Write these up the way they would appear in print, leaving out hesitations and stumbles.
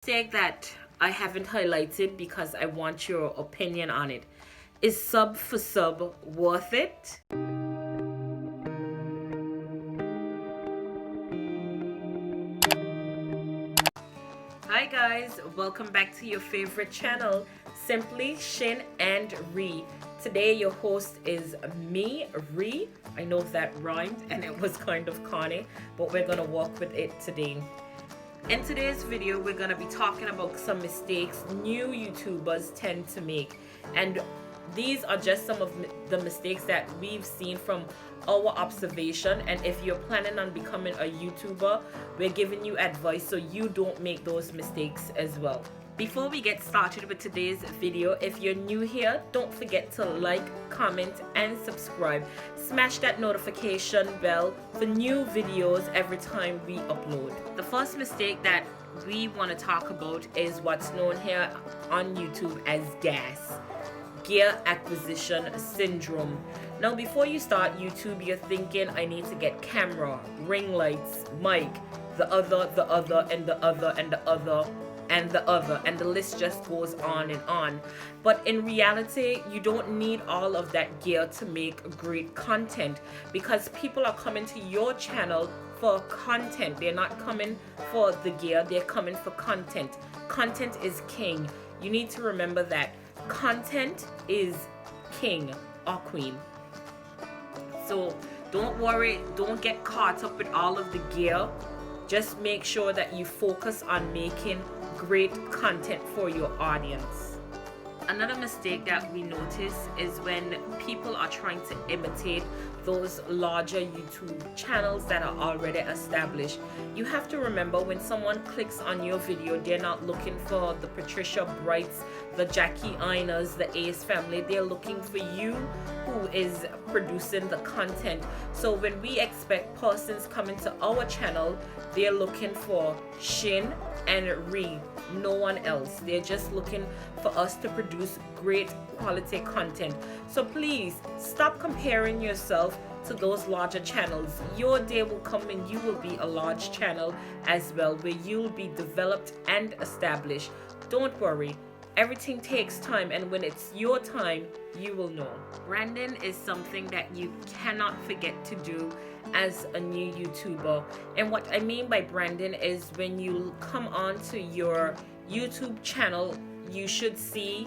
Mistake that I haven't highlighted because I want your opinion on it. Is sub for sub worth it? Hi guys, welcome back to your favorite channel, simply Shen REE. Today your host is me, Ree. I know that rhymed and it was kind of corny, but we're gonna walk with it today. In today's video, we're going to be talking about some mistakes new YouTubers tend to make. And these are just some of the mistakes that we've seen from our observation. And if you're planning on becoming a YouTuber, we're giving you advice so you don't make those mistakes as well. Before we get started with today's video, if you're new here, don't forget to like, comment, and subscribe. Smash that notification bell for new videos every time we upload. The first mistake that we want to talk about is what's known here on YouTube as G.A.S, Gear Acquisition Syndrome. Now, before you start YouTube, you're thinking, I need to get camera, ring lights, mic, the other, and the other, and the other, and the other, and the list just goes on and on. But in reality, you don't need all of that gear to make great content, because people are coming to your channel for content. They're not coming for the gear, they're coming for content. Content is king. You need to remember that content is king or queen. So don't worry, don't get caught up with all of the gear. Just make sure that you focus on making great content for your audience. Another mistake that we notice is when people are trying to imitate those larger YouTube channels that are already established. You have to remember, when someone clicks on your video, they're not looking for the Patricia Brights, the Jackie Iners, the A.S family. They're looking for you who is producing the content. So when we expect persons coming to our channel, they're looking for Shen REE, no one else. They're just looking for us to produce great quality content. So please stop comparing yourself to those larger channels. Your day will come and you will be a large channel as well, where you'll be developed and established. Don't worry, everything takes time, and when it's your time, you will know. Branding is something that you cannot forget to do as a new YouTuber. And what I mean by branding is, when you come onto your YouTube channel, you should see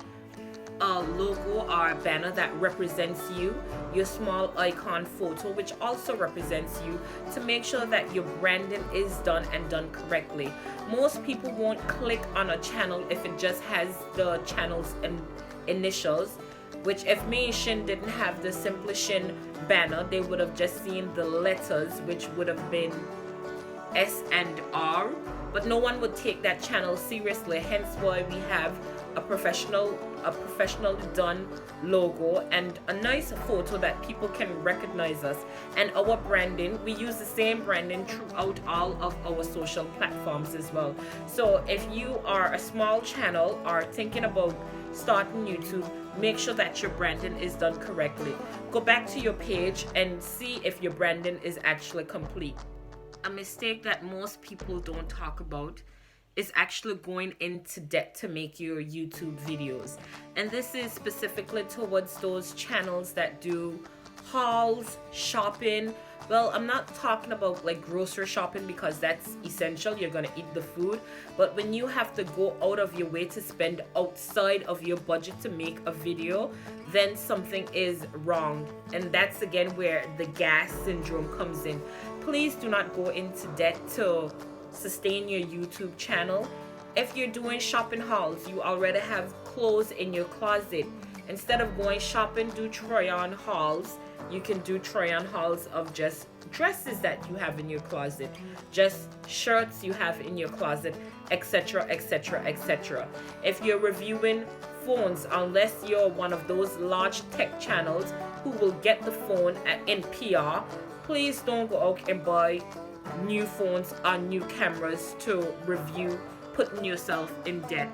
a logo or a banner that represents you, your small icon photo which also represents you, to make sure that your branding is done and done correctly. Most people won't click on a channel if it just has the channel's initials, which if me and Shin didn't have the Simply Shin banner, they would have just seen the letters, which would have been S and R, but no one would take that channel seriously. Hence why we have a professionally done logo and a nice photo that people can recognize us. And our branding, we use the same branding throughout all of our social platforms as well. So if you are a small channel or thinking about starting YouTube, make sure that your branding is done correctly. Go back to your page and see if your branding is actually complete. A mistake that most people don't talk about is actually going into debt to make your YouTube videos. And this is specifically towards those channels that do hauls, shopping. Well, I'm not talking about like grocery shopping, because that's essential, you're gonna eat the food. But when you have to go out of your way to spend outside of your budget to make a video, then something is wrong. And that's again where the G.A.S syndrome comes in. Please do not go into debt to sustain your YouTube channel. If you're doing shopping hauls, you already have clothes in your closet. Instead of going shopping, do try-on hauls. You can do try-on hauls of just dresses that you have in your closet, just shirts you have in your closet, etc, etc, etc. If you're reviewing phones, unless you're one of those large tech channels who will get the phone in PR, please don't go out and buy new phones or new cameras to review, putting yourself in debt.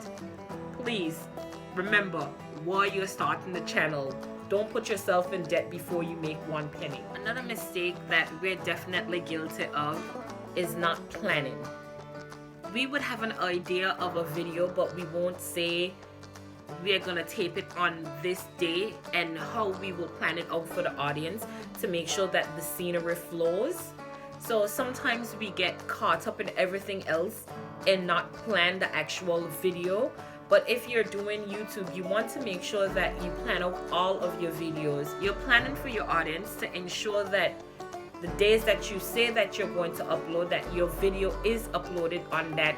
Please remember why you're starting the channel. Don't put yourself in debt before you make 1 penny. Another mistake that we're definitely guilty of is not planning. we would have an idea of a video, but we won't say we're gonna tape it on this day and how we will plan it out for the audience to make sure that the scenery flows. So sometimes we get caught up in everything else and not plan the actual video. But if you're doing YouTube, you want to make sure that you plan out all of your videos. You're planning for your audience to ensure that the days that you say that you're going to upload, that your video is uploaded on that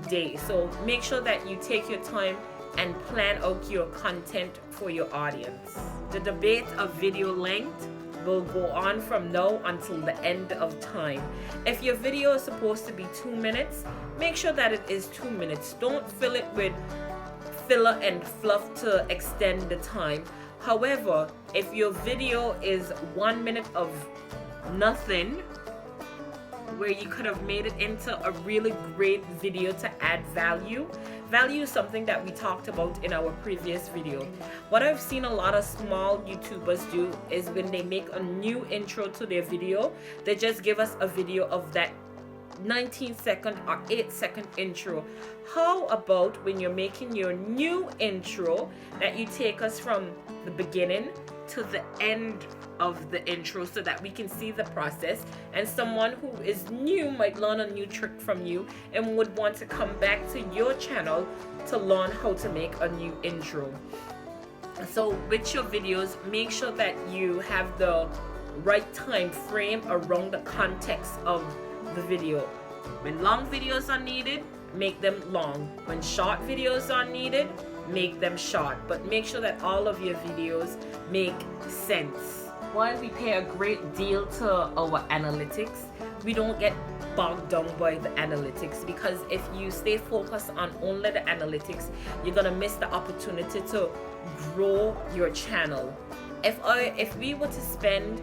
day. So make sure that you take your time and plan out your content for your audience. The debate of video length will go on from now until the end of time. If your video is supposed to be 2 minutes, make sure that it is 2 minutes. Don't fill it with filler and fluff to extend the time. However, if your video is 1 minute of nothing, where you could have made it into a really great video to add value. Value is something that we talked about in our previous video. What I've seen a lot of small YouTubers do is when they make a new intro to their video, they just give us a video of that 19-second or 8-second intro. How about when you're making your new intro, that you take us from the beginning to the end of the intro so that we can see the process, and someone who is new might learn a new trick from you and would want to come back to your channel to learn how to make a new intro. So with your videos, make sure that you have the right time frame around the context of the video. When long videos are needed, make them long. When short videos are needed, make them short. But make sure that all of your videos make sense. While we pay a great deal to our analytics, we don't get bogged down by the analytics, because if you stay focused on only the analytics, you're gonna miss the opportunity to grow your channel. If we were to spend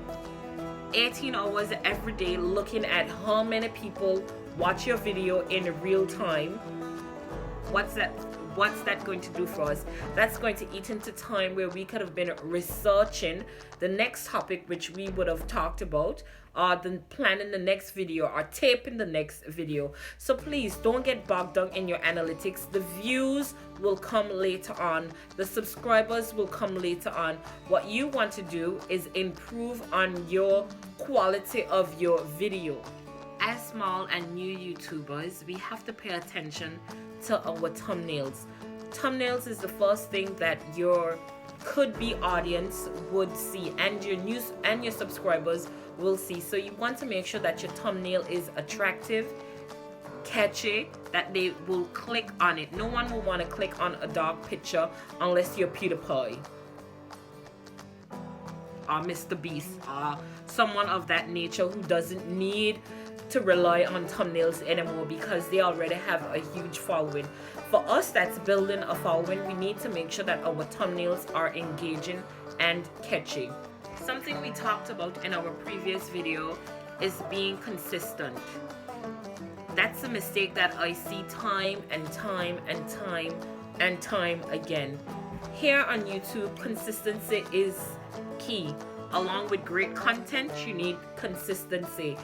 18 hours every day looking at how many people watch your video in real time, what's that going to do for us? That's going to eat into time where we could have been researching the next topic which we would have talked about, or then planning the next video or taping the next video. So please don't get bogged down in your analytics. The views will come later on. The subscribers will come later on. What you want to do is improve on your quality of your video. As small and new YouTubers, we have to pay attention to our thumbnails. Thumbnails is the first thing that your could-be audience would see, and your news and your subscribers will see. So you want to make sure that your thumbnail is attractive, catchy, that they will click on it. No one will want to click on a dog picture unless you're PewDiePie or Mr. Beast or someone of that nature who doesn't need to rely on thumbnails anymore because they already have a huge following. For us that's building a following, we need to make sure that our thumbnails are engaging and catchy. Something we talked about in our previous video is being consistent. That's a mistake that I see time and time and time and time again. Here on YouTube, consistency is key. Along with great content, you need consistency.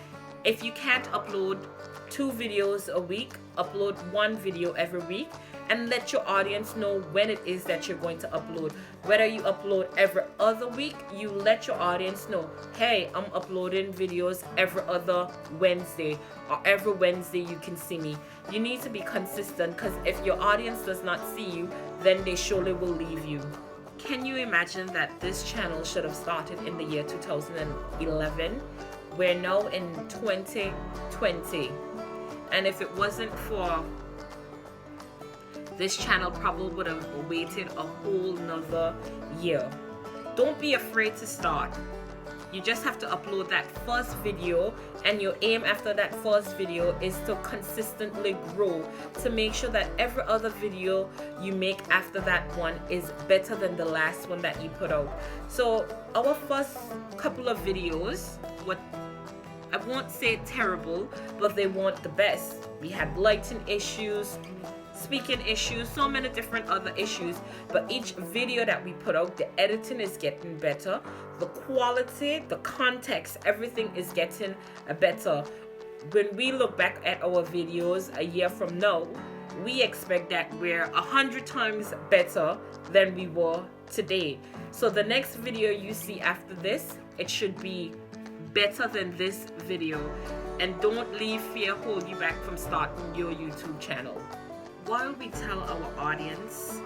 If you can't upload 2 videos a week, upload 1 video every week and let your audience know when it is that you're going to upload. Whether you upload every other week, you let your audience know, hey, I'm uploading videos every other Wednesday, or every Wednesday you can see me. You need to be consistent, because if your audience does not see you, then they surely will leave you. Can you imagine that this channel should have started in the year 2011? We're now in 2020, and if it wasn't for this channel, probably would have waited a whole nother year. Don't be afraid to start. You just have to upload that first video, and your aim after that first video is to consistently grow, to make sure that every other video you make after that one is better than the last one that you put out. So our first couple of videos, I won't say terrible, but they weren't the best. We had lighting issues, speaking issues, so many different other issues, but each video that we put out, the editing is getting better, the quality, the context, everything is getting better. when we look back at our videos a year from now, we expect that we're 100 times better than we were today. So the next video you see after this, it should be better than this video. And don't leave fear hold you back from starting your YouTube channel. While we tell our audience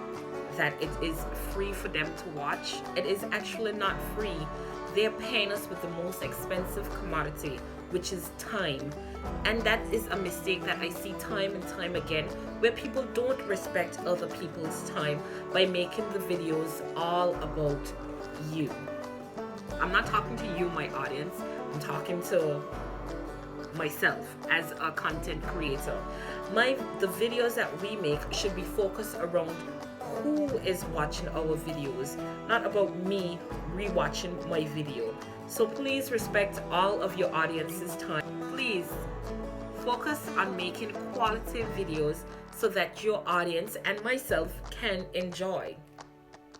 that it is free for them to watch, it is actually not free. They're paying us with the most expensive commodity, which is time. And that is a mistake that I see time and time again, where people don't respect other people's time by making the videos all about you. I'm not talking to you, my audience. I'm talking to myself as a content creator. The videos that we make should be focused around who is watching our videos, not about me rewatching my video. So please respect all of your audience's time. Please focus on making quality videos so that your audience and myself can enjoy.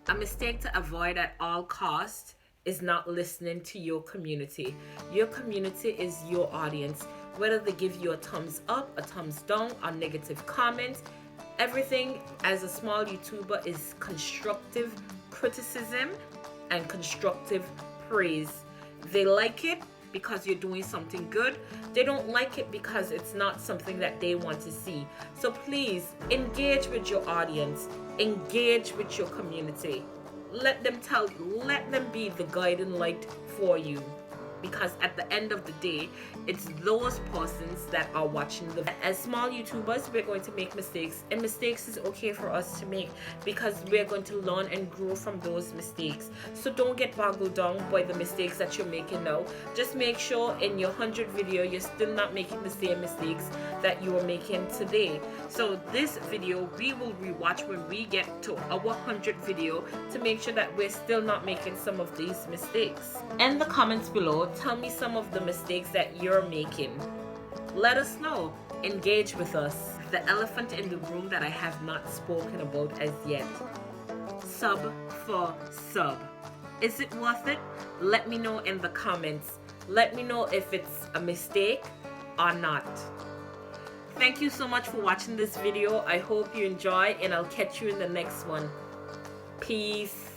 A mistake to avoid at all costs is not listening to your community. Your community is your audience. Whether they give you a thumbs up, a thumbs down, or negative comments, everything as a small YouTuber is constructive criticism and constructive praise. They like it because you're doing something good. They don't like it because it's not something that they want to see. So please engage with your audience, engage with your community. Let them be the guiding light for you, because at the end of the day, it's those persons that are watching the. As small YouTubers, we're going to make mistakes, and mistakes is okay for us to make because we're going to learn and grow from those mistakes. So don't get boggled down by the mistakes that you're making now. Just make sure in your 100th video you're still not making the same mistakes that you were making today. So this video we will rewatch when we get to our 100th video to make sure that we're still not making some of these mistakes. In the comments below, tell me some of the mistakes that you're making. Let us know. Engage with us. The elephant in the room that I have not spoken about as yet. Sub for sub. Is it worth it? Let me know in the comments. Let me know if it's a mistake or not. Thank you so much for watching this video. I hope you enjoy, and I'll catch you in the next one. Peace.